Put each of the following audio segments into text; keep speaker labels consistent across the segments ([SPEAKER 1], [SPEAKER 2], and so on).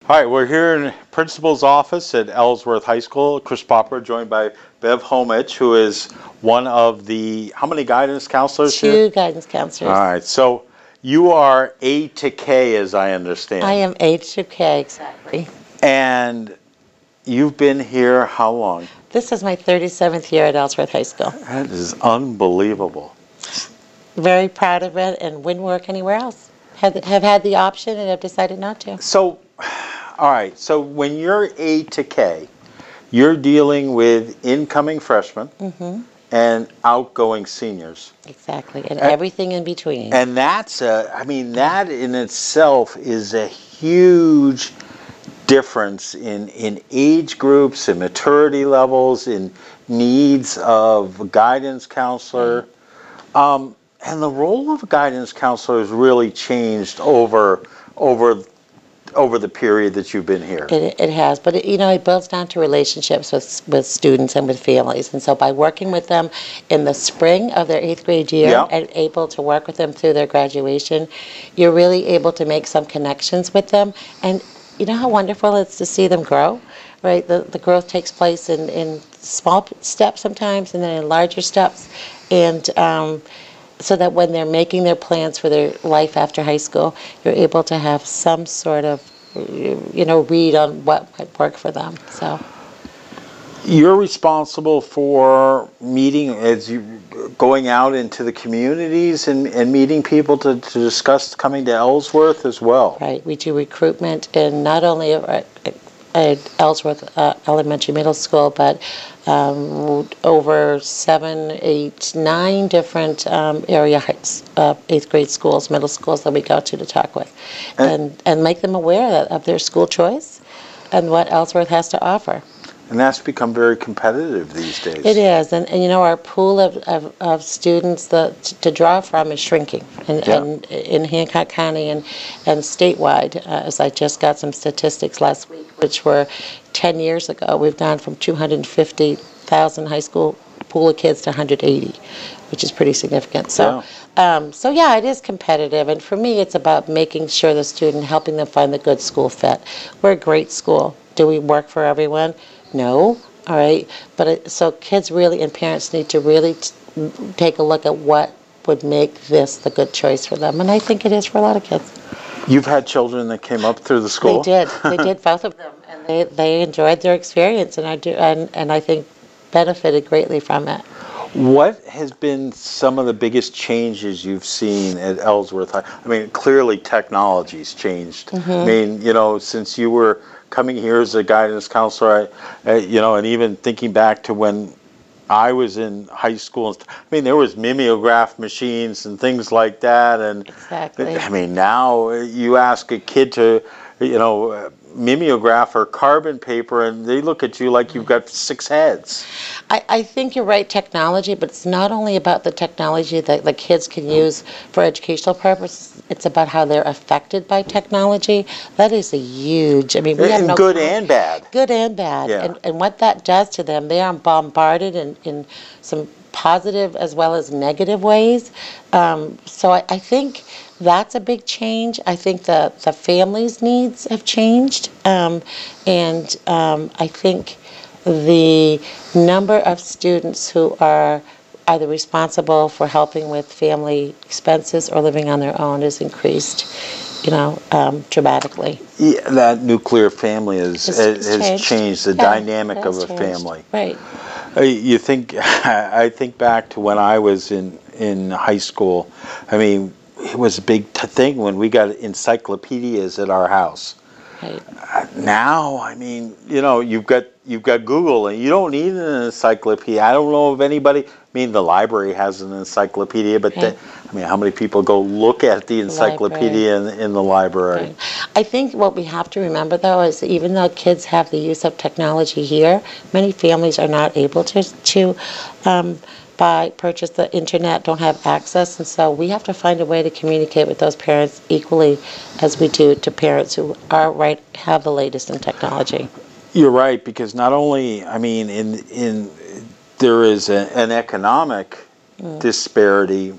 [SPEAKER 1] All right, we're here in principal's office at Ellsworth High School. Chris Popper, joined by Bev Homich, who is one of the, how many guidance counselors here?
[SPEAKER 2] Two guidance counselors.
[SPEAKER 1] All right, so you are A to K, as I understand.
[SPEAKER 2] I am A to K, exactly.
[SPEAKER 1] And you've been here how long?
[SPEAKER 2] This is my 37th year at Ellsworth High School.
[SPEAKER 1] That is unbelievable.
[SPEAKER 2] Very proud of it and wouldn't work anywhere else. Have had the option and have decided not to.
[SPEAKER 1] So, all right, so when you're A to K, you're dealing with incoming freshmen and outgoing seniors.
[SPEAKER 2] Exactly, and everything in between.
[SPEAKER 1] And that's I mean, that in itself is a huge difference in age groups, in maturity levels, in needs of a guidance counselor. And the role of a guidance counselor has really changed over the period that you've been here.
[SPEAKER 2] It has, but it boils down to relationships with students and with families. And so by working with them in the spring of their 8th grade year and able to work with them through their graduation, you're really able to make some connections with them. And you know how wonderful it's to see them grow, right? The growth takes place in small steps sometimes and then in larger steps. And so that when they're making their plans for their life after high school, you're able to have some sort of, read on what might work for them. So
[SPEAKER 1] you're responsible for meeting, as you going out into the communities and meeting people to discuss coming to Ellsworth as well.
[SPEAKER 2] Right. We do recruitment in not only at Ellsworth Elementary Middle School, but over 7, 8, 9 different area 8th grade schools, middle schools that we go to talk with, and make them aware of their school choice and what Ellsworth has to offer.
[SPEAKER 1] And that's become very competitive these days.
[SPEAKER 2] It is, and our pool of students to draw from is shrinking, and in Hancock County and statewide, as I just got some statistics last week, which were 10 years ago, we've gone from 250,000 high school pool of kids to 180, which is pretty significant. So, yeah, it is competitive, and for me, it's about making sure the student, helping them find the good school fit. We're a great school. Do we work for everyone? No, all right, but so kids really and parents need to really take a look at what would make this the good choice for them, and I think it is for a lot of kids.
[SPEAKER 1] You've had children that came up through the school?
[SPEAKER 2] They did, both of them, and they enjoyed their experience, and I think benefited greatly from it.
[SPEAKER 1] What has been some of the biggest changes you've seen at Ellsworth High? I mean, clearly technology's changed. I mean, since you were coming here as a guidance counselor, and even thinking back to when I was in high school, I mean, there was mimeograph machines and things like that, and
[SPEAKER 2] exactly.
[SPEAKER 1] I mean, now you ask a kid to, mimeograph or carbon paper, and they look at you like you've got 6 heads.
[SPEAKER 2] I think you're right, technology, but it's not only about the technology that the kids can use for educational purposes. It's about how they're affected by technology. That is a huge, I mean, we have
[SPEAKER 1] good and bad.
[SPEAKER 2] Good and bad.
[SPEAKER 1] Yeah.
[SPEAKER 2] And what that does to them, they are bombarded in some positive as well as negative ways. So I think that's a big change. I think the families' needs have changed. And I think the number of students who are either responsible for helping with family expenses or living on their own has increased, dramatically.
[SPEAKER 1] Yeah, that nuclear family has changed the dynamic of a family.
[SPEAKER 2] Right.
[SPEAKER 1] I think back to when I was in high school. I mean, it was a big thing when we got encyclopedias at our house. Right. Now, I mean, you've got Google, and you don't need an encyclopedia. I don't know of anybody. I mean, the library has an encyclopedia, but how many people go look at the encyclopedia in the library?
[SPEAKER 2] Right. I think what we have to remember, though, is even though kids have the use of technology here, many families are not able to purchase the internet, don't have access, and so we have to find a way to communicate with those parents equally as we do to parents who have the latest in technology.
[SPEAKER 1] You're right, because not only, I mean, there is an economic disparity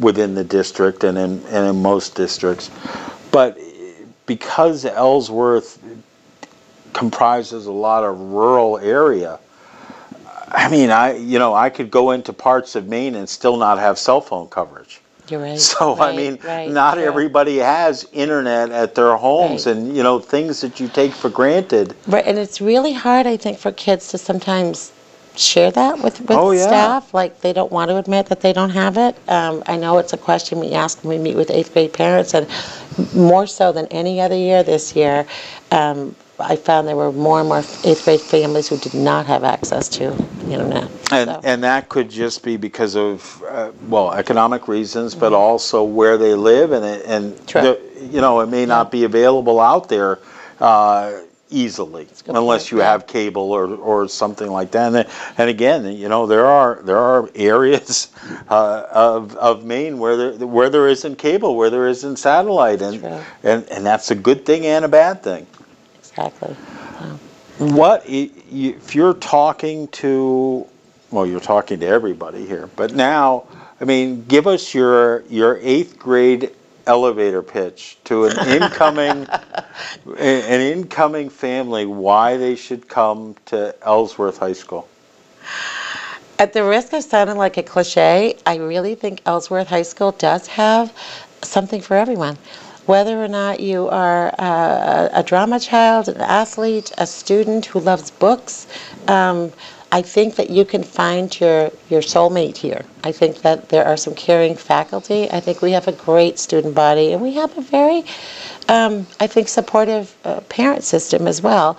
[SPEAKER 1] within the district and in most districts, but because Ellsworth comprises a lot of rural area. I mean, I could go into parts of Maine and still not have cell phone coverage.
[SPEAKER 2] You're right.
[SPEAKER 1] So,
[SPEAKER 2] right,
[SPEAKER 1] I mean,
[SPEAKER 2] right,
[SPEAKER 1] not
[SPEAKER 2] true.
[SPEAKER 1] everybody has internet at their homes,
[SPEAKER 2] Right.
[SPEAKER 1] and, things that you take for granted.
[SPEAKER 2] Right, and it's really hard, I think, for kids to sometimes share that with
[SPEAKER 1] Oh, yeah.
[SPEAKER 2] staff. Like, they don't want to admit that they don't have it. I know it's a question we ask when we meet with 8th grade parents, and more so than any other year this year, I found there were more and more 8th grade families who did not have access to the internet.
[SPEAKER 1] And that could just be because of, economic reasons, but also where they live,
[SPEAKER 2] True.
[SPEAKER 1] It may not be available out there easily, unless
[SPEAKER 2] point,
[SPEAKER 1] you
[SPEAKER 2] yeah.
[SPEAKER 1] have cable or something like that. And again, there are areas of Maine where there isn't cable, where there isn't satellite, and that's a good thing and a bad thing.
[SPEAKER 2] Exactly.
[SPEAKER 1] What if you're talking to? Well, you're talking to everybody here, but now, I mean, give us your 8th grade elevator pitch to an incoming family why they should come to Ellsworth High School.
[SPEAKER 2] At the risk of sounding like a cliche, I really think Ellsworth High School does have something for everyone. Whether or not you are a drama child, an athlete, a student who loves books, I think that you can find your soulmate here. I think that there are some caring faculty. I think we have a great student body, and we have a very, I think, supportive parent system as well.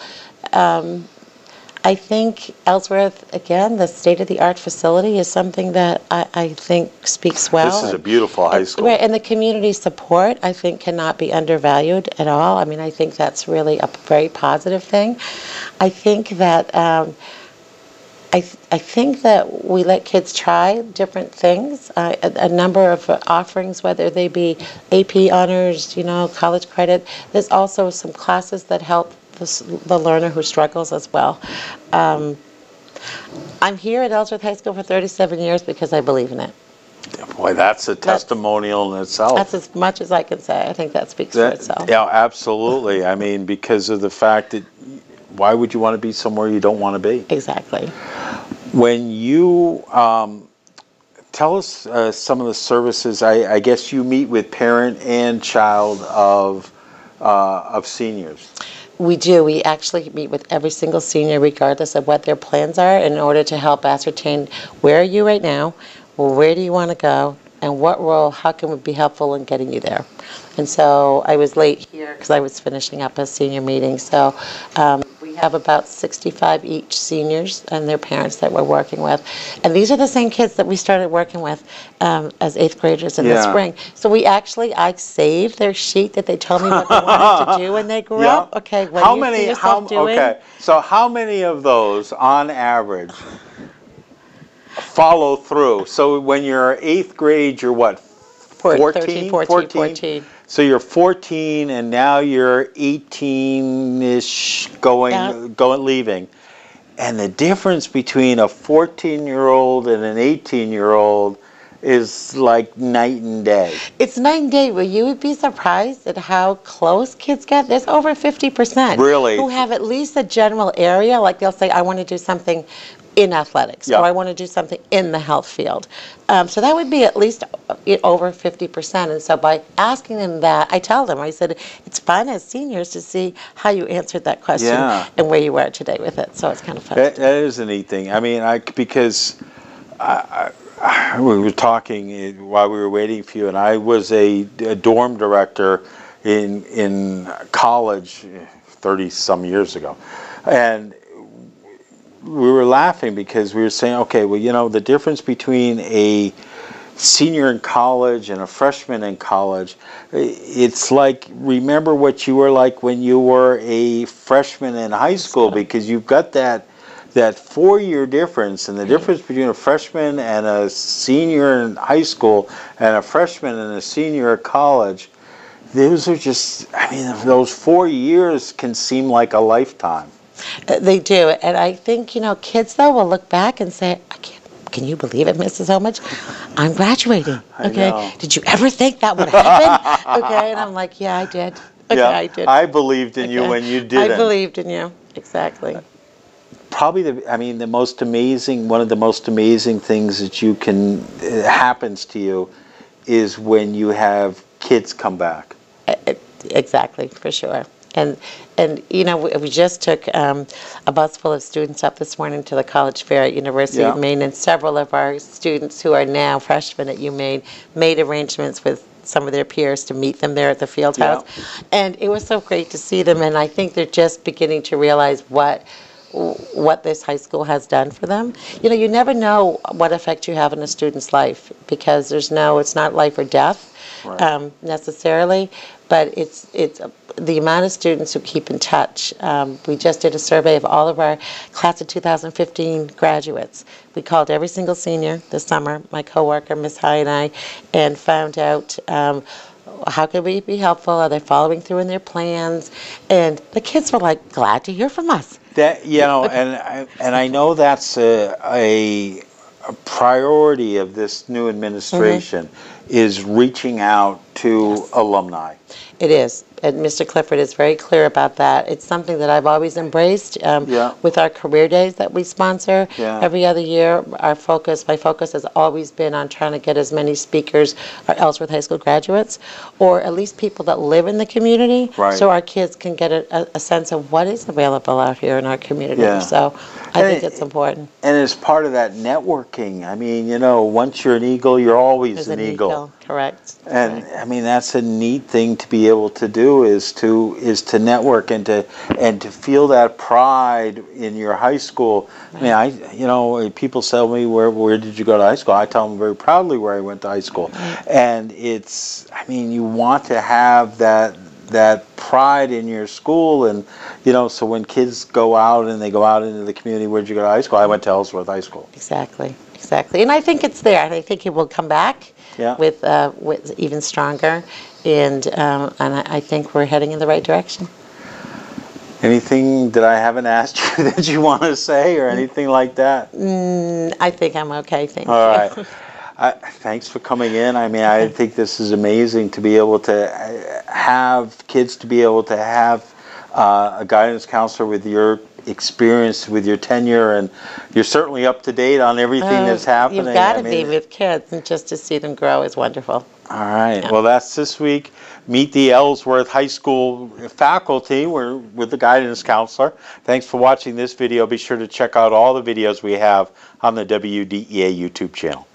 [SPEAKER 2] I think Ellsworth, again, the state-of-the-art facility is something that I think speaks well.
[SPEAKER 1] This is a beautiful high school.
[SPEAKER 2] Right, and the community support, I think, cannot be undervalued at all. I mean, I think that's really a very positive thing. I think that I think that we let kids try different things, a number of offerings, whether they be AP honors, college credit. There's also some classes that help the learner who struggles as well. I'm here at Ellsworth High School for 37 years because I believe in it.
[SPEAKER 1] Boy, that's a testimonial in itself.
[SPEAKER 2] That's as much as I can say. I think that speaks for itself.
[SPEAKER 1] Yeah, absolutely. I mean, because of the fact that why would you want to be somewhere you don't want to be?
[SPEAKER 2] Exactly.
[SPEAKER 1] When you tell us some of the services, I guess you meet with parent and child of seniors.
[SPEAKER 2] We do. We actually meet with every single senior, regardless of what their plans are, in order to help ascertain where are you right now, where do you want to go, and what role, how can we be helpful in getting you there. And so I was late here because I was finishing up a senior meeting. So we have about 65 each seniors and their parents that we're working with. And these are the same kids that we started working with as 8th graders in the spring. So I saved their sheet that they told me what they wanted to do when they grew up. Okay, what do you see yourself doing?
[SPEAKER 1] Okay, so how many of those, on average, follow through? So when you're 8th grade, you're what, 14? So you're 14 and now you're 18-ish leaving. And the difference between a 14-year-old and an 18-year-old is like night and day.
[SPEAKER 2] It's night and day. Well, you would be surprised at how close kids get. There's over 50%
[SPEAKER 1] really
[SPEAKER 2] who have at least a general area. Like they'll say, I want to do something in athletics, or I want to do something in the health field. So that would be at least over 50%. And so by asking them that, I tell them, I said, it's fun as seniors to see how you answered that question and where you are today with it. So it's kind of fun.
[SPEAKER 1] That is a neat thing. I mean, because we were talking while we were waiting for you, and I was a dorm director in college 30-some years ago. And we were laughing because we were saying, okay, well, the difference between a senior in college and a freshman in college, it's like, remember what you were like when you were a freshman in high school, because you've got that 4-year difference, and the difference between a freshman and a senior in high school and a freshman and a senior at college, those are just, those 4 years can seem like a lifetime.
[SPEAKER 2] They do, and I think, kids, though, will look back and say, can you believe it, Mrs. Homich? I'm graduating, okay? Did you ever think that would happen? Okay, and I'm like, yeah, I did. Okay, I did.
[SPEAKER 1] I believed in you when you didn't.
[SPEAKER 2] I believed in you. Exactly.
[SPEAKER 1] Probably the most amazing, one of the most amazing things that you can, happens to you is when you have kids come back.
[SPEAKER 2] Exactly, for sure. And you know, we just took a bus full of students up this morning to the college fair at University of Maine, and several of our students who are now freshmen at UMaine made arrangements with some of their peers to meet them there at the field house. And it was so great to see them, and I think they're just beginning to realize what this high school has done for them. You know, you never know what effect you have in a student's life, because it's not life or death necessarily, but it's the amount of students who keep in touch. We just did a survey of all of our class of 2015 graduates. We called every single senior this summer, my coworker, Ms. High, and I, and found out how could we be helpful? Are they following through in their plans? And the kids were like, glad to hear from us.
[SPEAKER 1] That, you know, and I know that's a priority of this new administration, is reaching out to alumni.
[SPEAKER 2] It is. And Mr. Clifford is very clear about that. It's something that I've always embraced with our career days that we sponsor every other year. My focus has always been on trying to get as many speakers, our Ellsworth High School graduates, or at least people that live in the community, so our kids can get a sense of what is available out here in our community. So I think it's important.
[SPEAKER 1] And as part of that networking, I mean, you know, once you're an eagle, you're always an eagle.
[SPEAKER 2] Correct.
[SPEAKER 1] And I mean, that's a neat thing to be able to do, is to network and to feel that pride in your high school. I mean, you know, people tell me, where did you go to high school? I tell them very proudly where I went to high school. And it's, I mean, you want to have that pride in your school, and you know, so when kids go out and they go out into the community, where'd you go to high school? I went to Ellsworth High School.
[SPEAKER 2] Exactly. And I think it's there, and I think it will come back with even stronger, and I think we're heading in the right direction.
[SPEAKER 1] Anything that I haven't asked you that you want to say, or anything like that?
[SPEAKER 2] I think I'm okay, thank you.
[SPEAKER 1] All right. Thanks for coming in. I mean, I think this is amazing to be able to have kids, to be able to have a guidance counselor with your experience, with your tenure, and you're certainly up to date on everything that's happening.
[SPEAKER 2] You've got to be with kids, and just to see them grow is wonderful.
[SPEAKER 1] All right. Well, that's this week. Meet the Ellsworth High School faculty. We're with the guidance counselor. Thanks for watching this video. Be sure to check out all the videos we have on the WDEA YouTube channel.